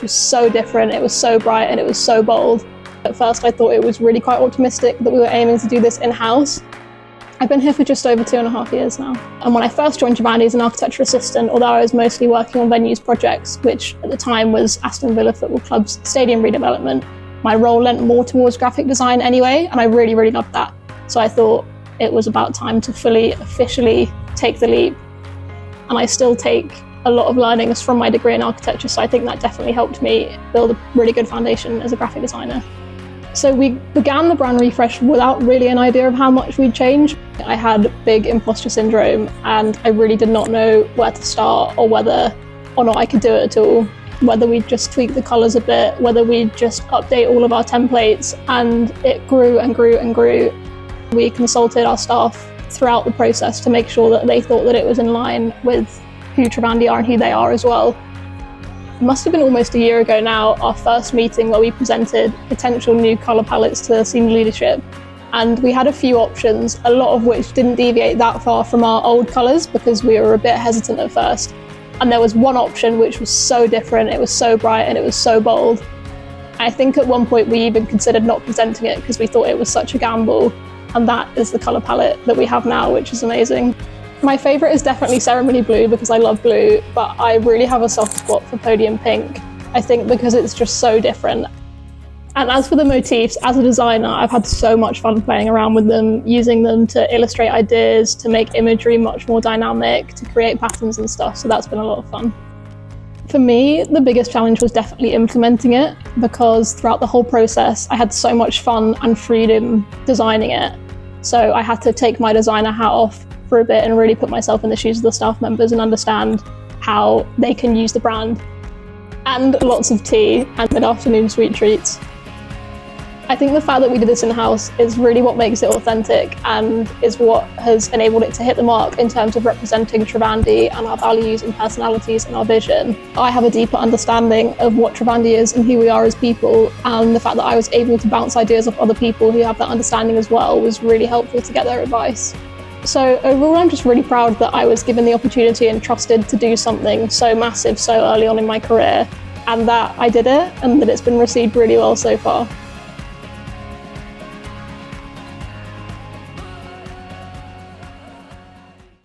which was so different, it was so bright, and it was so bold. At first I thought it was really quite optimistic that we were aiming to do this in-house. I've been here for just over 2.5 years now. And when I first joined Trivandi as an architecture assistant, although I was mostly working on venues projects, which at the time was Aston Villa Football Club's stadium redevelopment, my role lent more towards graphic design anyway, and I really, really loved that. So I thought it was about time to fully, officially take the leap. And I still take a lot of learnings from my degree in architecture, so I think that definitely helped me build a really good foundation as a graphic designer. So we began the brand refresh without really an idea of how much we'd change. I had big imposter syndrome and I really did not know where to start or whether or not I could do it at all. Whether we'd just tweak the colours a bit, whether we'd just update all of our templates, and it grew and grew and grew. We consulted our staff throughout the process to make sure that they thought that it was in line with who Trivandi are and who they are as well. It must have been almost a year ago now, our first meeting where we presented potential new colour palettes to senior leadership. And we had a few options, a lot of which didn't deviate that far from our old colours because we were a bit hesitant at first. And there was one option which was so different, it was so bright and it was so bold. I think at one point we even considered not presenting it because we thought it was such a gamble. And that is the colour palette that we have now, which is amazing. My favourite is definitely Ceremony Blue because I love blue, but I really have a soft spot for Podium Pink, I think because it's just so different. And as for the motifs, as a designer, I've had so much fun playing around with them, using them to illustrate ideas, to make imagery much more dynamic, to create patterns and stuff, so that's been a lot of fun. For me, the biggest challenge was definitely implementing it because throughout the whole process, I had so much fun and freedom designing it. So I had to take my designer hat off for a bit and really put myself in the shoes of the staff members and understand how they can use the brand. And lots of tea and mid-afternoon sweet treats. I think the fact that we did this in-house is really what makes it authentic and is what has enabled it to hit the mark in terms of representing Trivandi and our values and personalities and our vision. I have a deeper understanding of what Trivandi is and who we are as people, and the fact that I was able to bounce ideas off other people who have that understanding as well was really helpful to get their advice. So overall, I'm just really proud that I was given the opportunity and trusted to do something so massive so early on in my career, and that I did it and that it's been received really well so far.